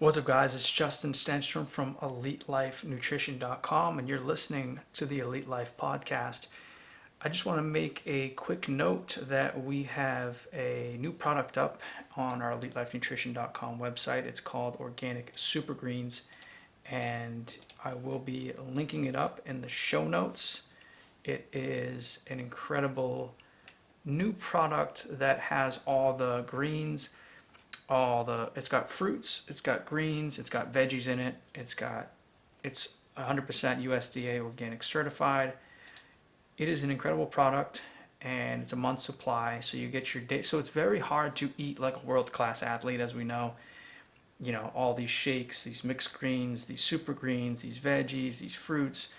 What's up, guys? It's Justin Stenstrom from EliteLifeNutrition.com, and you're listening to the Elite Life Podcast. I just want to make a quick note that we have a new product up on our EliteLifeNutrition.com website. It's called Organic Super Greens, and I will be linking it up in the show notes. It is an incredible new product that has all the greens, it's got fruits, it's got greens, it's got veggies in it, it's 100% USDA organic certified. It is an incredible product, and it's a month's supply, so you get your day. So it's very hard to eat like a world-class athlete, as we know. All these shakes, these mixed greens, these super greens, these veggies, these fruits.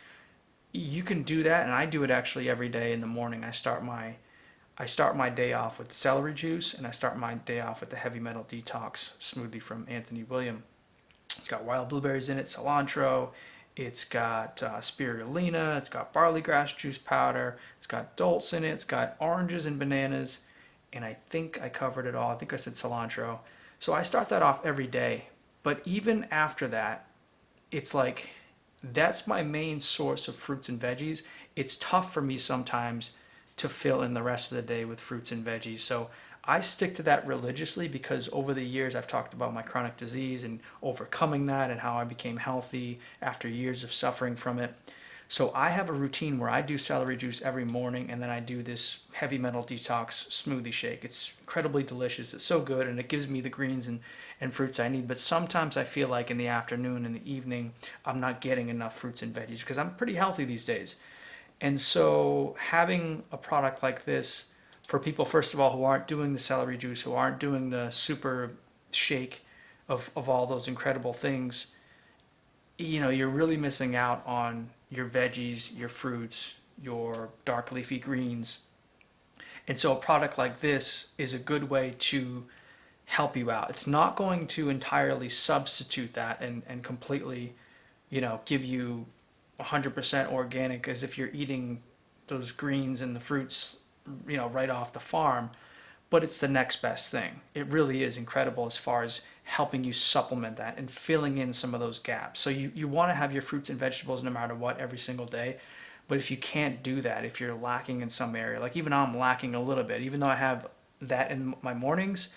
You can do that, and I do it actually every day in the morning. I start my day off with celery juice, and I start my day off with the Heavy Metal Detox smoothie from Anthony William. It's got wild blueberries in it, cilantro, it's got spirulina, it's got barley grass juice powder, it's got dulse in it, it's got oranges and bananas, and I think I covered it all. I think I said cilantro. So I start that off every day. But even after that, it's like that's my main source of fruits and veggies. It's tough for me sometimes to fill in the rest of the day with fruits and veggies. So I stick to that religiously because over the years I've talked about my chronic disease and overcoming that and how I became healthy after years of suffering from it. So I have a routine where I do celery juice every morning, and then I do this Heavy Metal Detox smoothie shake. It's incredibly delicious. It's so good, and it gives me the greens and fruits I need. But sometimes I feel like in the afternoon and the evening I'm not getting enough fruits and veggies because I'm pretty healthy these days. And so having a product like this for people, first of all, who aren't doing the celery juice, who aren't doing the super shake of all those incredible things, you're really missing out on your veggies, your fruits, your dark leafy greens. And so a product like this is a good way to help you out. It's not going to entirely substitute that and completely, give you 100% organic as if you're eating those greens and the fruits, right off the farm. But it's the next best thing. It really is incredible as far as helping you supplement that and filling in some of those gaps. So you want to have your fruits and vegetables no matter what every single day. But if you can't do that, if you're lacking in some area, like even I'm lacking a little bit, even though I have that in my mornings,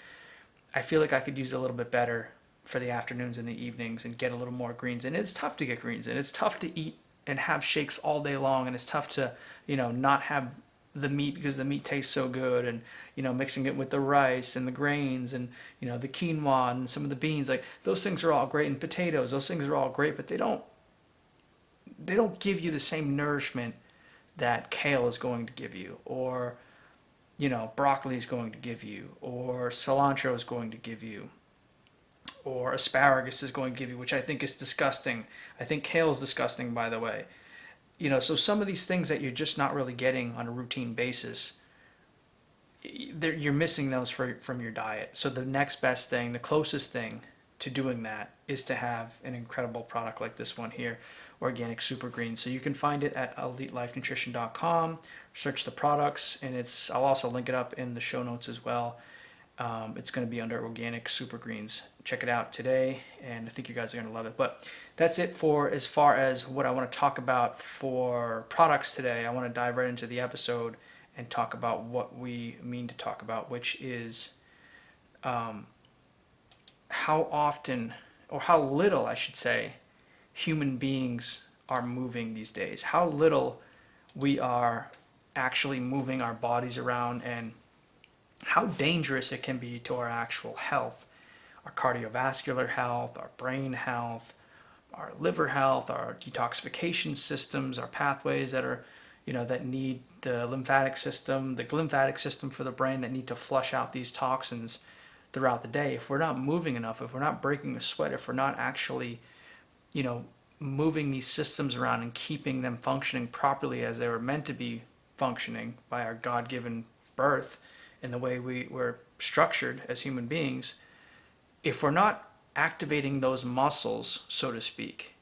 I feel like I could use a little bit better for the afternoons and the evenings and get a little more greens. And it's tough to get greens, and it's tough to eat and have shakes all day long, and it's tough to, not have the meat because the meat tastes so good, and mixing it with the rice and the grains and the quinoa and some of the beans, like those things are all great, and potatoes, those things are all great, but they don't give you the same nourishment that kale is going to give you, or broccoli is going to give you, or cilantro is going to give you, or asparagus is going to give you, which I think is disgusting. I think kale is disgusting, by the way. So some of these things that you're just not really getting on a routine basis, you're missing those from your diet. So the next best thing, the closest thing to doing that is to have an incredible product like this one here, Organic Super Greens. So you can find it at EliteLifeNutrition.com, search the products, and I'll also link it up in the show notes as well. It's going to be under Organic Super Greens. Check it out today, and I think you guys are going to love it. But that's it for as far as what I want to talk about for products today. I want to dive right into the episode and talk about what we mean to talk about, which is how often, or how little, I should say, human beings are moving these days. How little we are actually moving our bodies around, and how dangerous it can be to our actual health, our cardiovascular health, our brain health, our liver health, our detoxification systems, our pathways that are, that need the lymphatic system for the brain, that need to flush out these toxins throughout the day. If we're not moving enough, if we're not breaking a sweat, if we're not actually, moving these systems around and keeping them functioning properly as they were meant to be functioning by our God-given birth, in the way we're structured as human beings, if we're not activating those muscles, so to speak,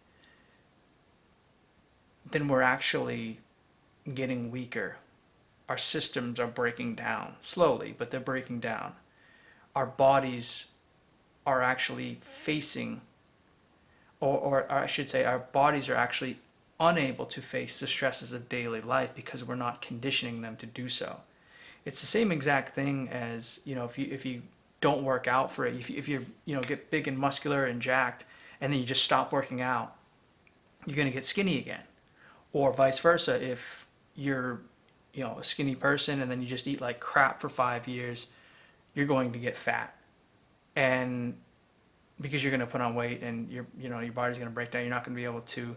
then we're actually getting weaker. Our systems are breaking down slowly, but they're breaking down. Our bodies are actually facing or I should say, our bodies are actually unable to face the stresses of daily life because we're not conditioning them to do so. It's the same exact thing as, if you don't work out for it, if you get big and muscular and jacked, and then you just stop working out, you're going to get skinny again. Or vice versa, if you're a skinny person and then you just eat like crap for 5 years, you're going to get fat. And because you're going to put on weight and your body's going to break down, you're not going to be able to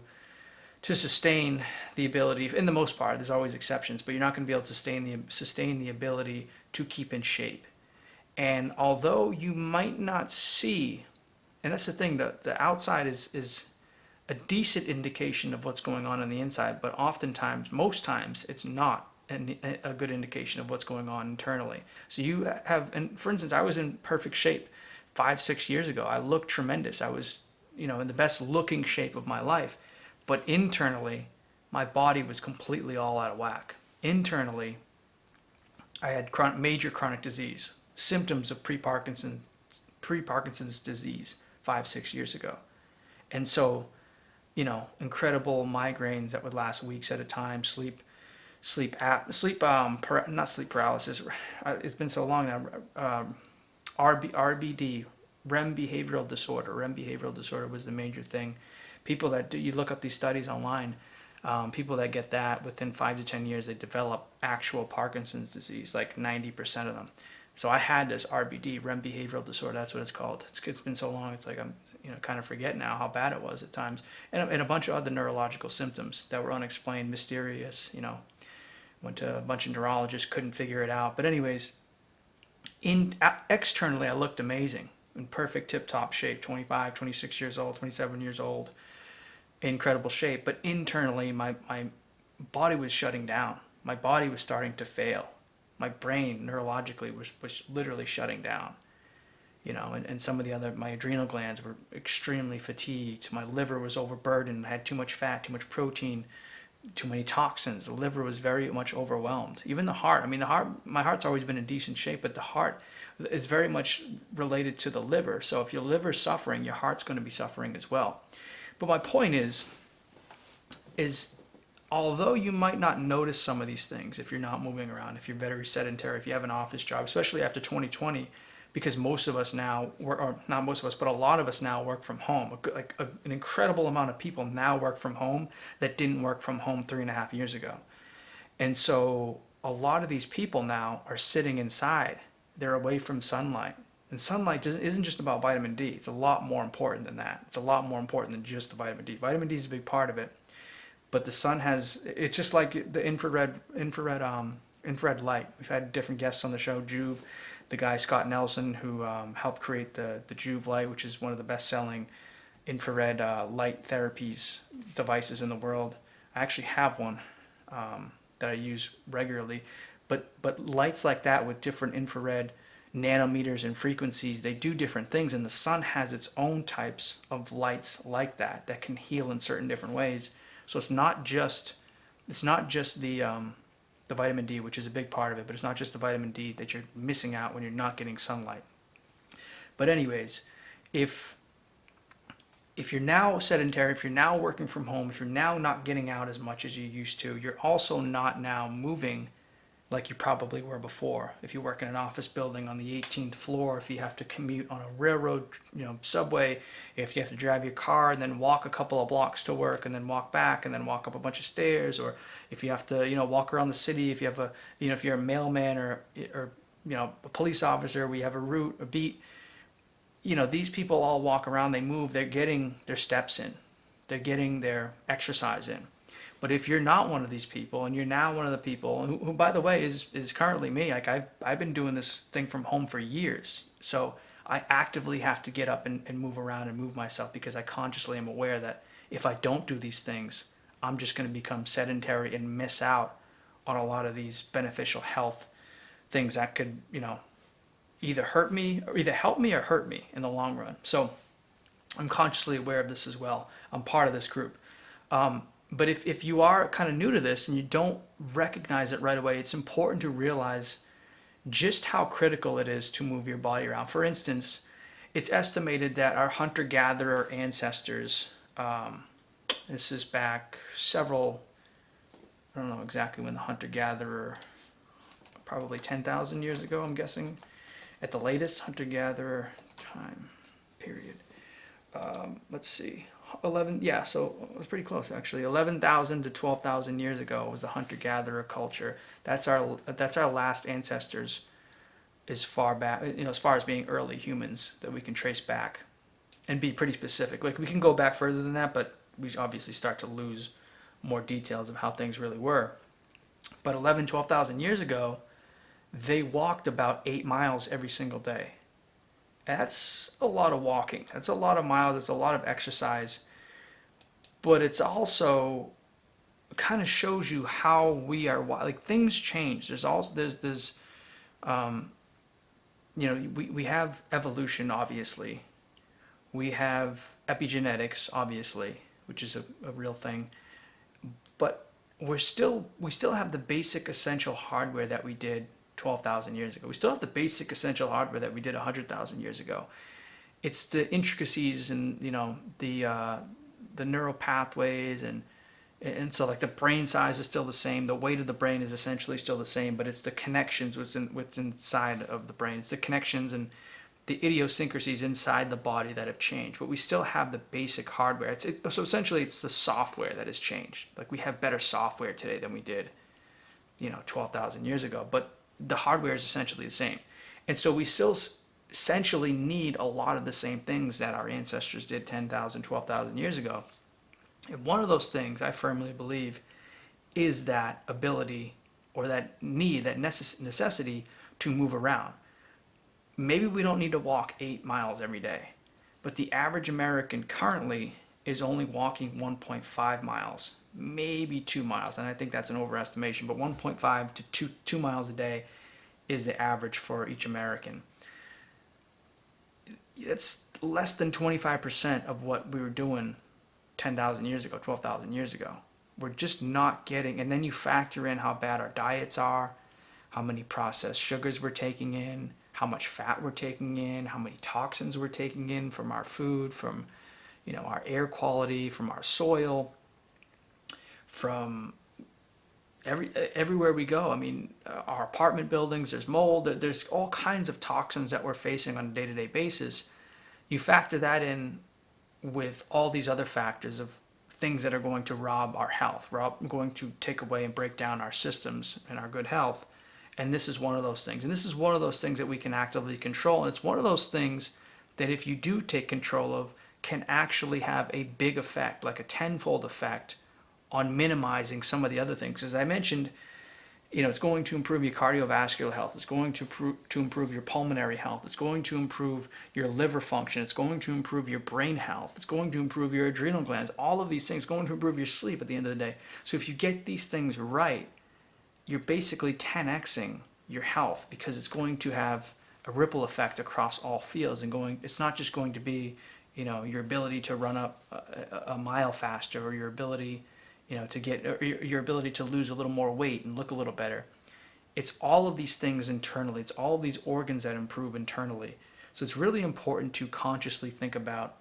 sustain the ability. In the most part, there's always exceptions, but you're not going to be able to sustain the ability to keep in shape. And although you might not see, and that's the thing, the outside is a decent indication of what's going on the inside, but oftentimes, most times, it's not a good indication of what's going on internally. So you have, and for instance, I was in perfect shape 5-6 years ago. I looked tremendous. I was, in the best looking shape of my life. But internally, my body was completely all out of whack. Internally, I had major chronic disease, symptoms of pre-Parkinson's disease 5-6 years ago. And so, incredible migraines that would last weeks at a time, not sleep paralysis. It's been so long now. RBD, REM behavioral disorder. REM behavioral disorder was the major thing. People that you look up these studies online, people that get that within 5 to 10 years, they develop actual Parkinson's disease, like 90% of them. So I had this RBD, REM behavioral disorder. That's what it's called. It's been so long. It's like I'm kind of forget now how bad it was at times, and a bunch of other neurological symptoms that were unexplained, mysterious. Went to a bunch of neurologists, couldn't figure it out. But anyways, externally, I looked amazing, in perfect tip-top shape, 25, 26 years old, 27 years old, incredible shape. But internally, my body was shutting down. My body was starting to fail. My brain neurologically was literally shutting down. And some of my adrenal glands were extremely fatigued. My liver was overburdened, had too much fat, too much protein, too many toxins. The liver was very much overwhelmed. Even the heart. My heart's always been in decent shape, but the heart is very much related to the liver. So if your liver's suffering, your heart's going to be suffering as well. But my point is although you might not notice some of these things if you're not moving around, if you're very sedentary, if you have an office job, especially after 2020, because most of us now, or not most of us, but a lot of us now work from home. An incredible amount of people now work from home that didn't work from home 3.5 years ago. And so a lot of these people now are sitting inside. They're away from sunlight. And sunlight isn't just about vitamin D. It's a lot more important than that. It's a lot more important than just the vitamin D. Vitamin D is a big part of it. But the sun it's just like the infrared light. We've had different guests on the show, Juve, the guy Scott Nelson, who helped create the Juve light, which is one of the best-selling infrared light therapies devices in the world. I actually have one that I use regularly. But lights like that with different infrared nanometers and frequencies, they do different things, and the sun has its own types of lights like that can heal in certain different ways. So it's not just the vitamin D, which is a big part of it, but it's not just the vitamin D that you're missing out when you're not getting sunlight. But anyways, if you're now sedentary, if you're now working from home, if you're now not getting out as much as you used to, you're also not now moving like you probably were before. If you work in an office building on the 18th floor, if you have to commute on a railroad, subway, if you have to drive your car and then walk a couple of blocks to work and then walk back and then walk up a bunch of stairs, or if you have to, walk around the city, if you have if you're a mailman or a police officer, we have a beat, these people all walk around, they move, they're getting their steps in, they're getting their exercise in. But if you're not one of these people, and you're now one of the people who by the way, is currently me, like I've been doing this thing from home for years. So I actively have to get up and move around and move myself, because I consciously am aware that if I don't do these things, I'm just going to become sedentary and miss out on a lot of these beneficial health things that could, either help me or hurt me in the long run. So I'm consciously aware of this as well. I'm part of this group. But if you are kind of new to this and you don't recognize it right away, it's important to realize just how critical it is to move your body around. For instance, it's estimated that our hunter-gatherer ancestors This is back several, I don't know exactly when the hunter-gatherer, probably 10,000 years ago, I'm guessing. At the latest, hunter-gatherer time period. Let's see. 11, yeah, so it was pretty close actually. 11,000 to 12,000 years ago was the hunter-gatherer culture. That's our last ancestors as far back, as far as being early humans that we can trace back and be pretty specific. Like we can go back further than that, but we obviously start to lose more details of how things really were. But 11, 12,000 years ago, they walked about 8 miles every single day. That's a lot of walking. That's a lot of miles. It's a lot of exercise. But it's also kind of shows you how we are. Like things change. There's also um, we have evolution obviously. We have epigenetics obviously, which is a real thing. But we still have the basic essential hardware that we did 12,000 years ago. We still have the basic essential hardware that we did 100,000 years ago. It's the intricacies and the neural pathways and so like the brain size is still the same. The weight of the brain is essentially still the same, but it's the connections what's inside of the brain. It's the connections and the idiosyncrasies inside the body that have changed. But we still have the basic hardware. So essentially it's the software that has changed. Like we have better software today than we did 12,000 years ago, but the hardware is essentially the same. And so we still essentially need a lot of the same things that our ancestors did 10,000, 12,000 years ago. And one of those things I firmly believe is that ability or that need, that necessity to move around. Maybe we don't need to walk 8 miles every day, but the average American currently is only walking 1.5 miles, maybe 2 miles, and I think that's an overestimation, but 1.5 to 2 miles a day is the average for each American. It's less than 25% of what we were doing 10,000 years ago, 12,000 years ago. We're just not getting, and then you factor in how bad our diets are, how many processed sugars we're taking in, how much fat we're taking in, how many toxins we're taking in from our food, from our air quality, from our soil, from everywhere we go. I mean, our apartment buildings, there's mold, there's all kinds of toxins that we're facing on a day-to-day basis. You factor that in with all these other factors of things that are going to rob our health, going to take away and break down our systems and our good health. And this is one of those things. And this is one of those things that we can actively control. And it's one of those things that if you do take control of, can actually have a big effect, like a tenfold effect on minimizing some of the other things. As I mentioned, it's going to improve your cardiovascular health. It's going to improve your pulmonary health. It's going to improve your liver function. It's going to improve your brain health. It's going to improve your adrenal glands. All of these things are going to improve your sleep at the end of the day. So if you get these things right, you're basically 10xing your health because it's going to have a ripple effect across all fields it's not just going to be, your ability to run up a mile faster or your ability your ability to lose a little more weight and look a little better. It's all of these things internally. It's all of these organs that improve internally. So it's really important to consciously think about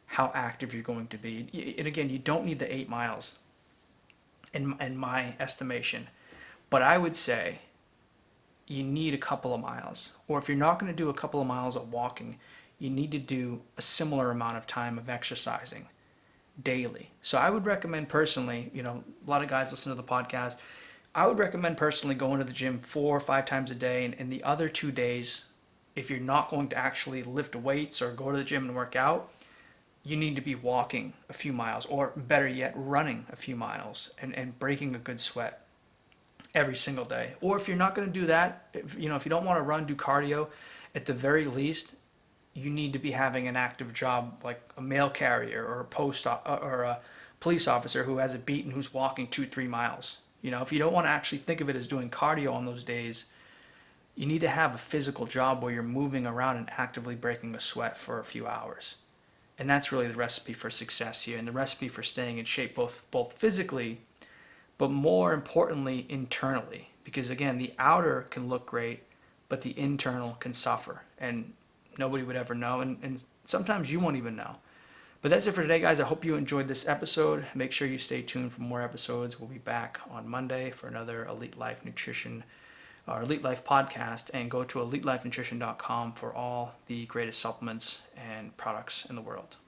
how active you're going to be. And again, you don't need the 8 miles in my estimation. But I would say you need a couple of miles. Or if you're not going to do a couple of miles of walking, you need to do a similar amount of time of exercising daily. So I would recommend personally, a lot of guys listen to the podcast. I would recommend personally going to the gym 4 or 5 times a day. And the other 2 days, if you're not going to actually lift weights or go to the gym and work out, you need to be walking a few miles, or better yet, running a few miles and breaking a good sweat every single day. Or if you're not going to do that, if you don't want to run, do cardio, at the very least, you need to be having an active job like a mail carrier or a police officer who has a beat and who's walking 2-3 miles. If you don't want to actually think of it as doing cardio on those days, you need to have a physical job where you're moving around and actively breaking a sweat for a few hours. And that's really the recipe for success here, and the recipe for staying in shape both physically, but more importantly, internally. Because again, the outer can look great, but the internal can suffer. And nobody would ever know, and sometimes you won't even know. But that's it for today, guys. I hope you enjoyed this episode. Make sure you stay tuned for more episodes. We'll be back on Monday for another Elite Life Nutrition or Elite Life podcast, and go to elitelifenutrition.com for all the greatest supplements and products in the world.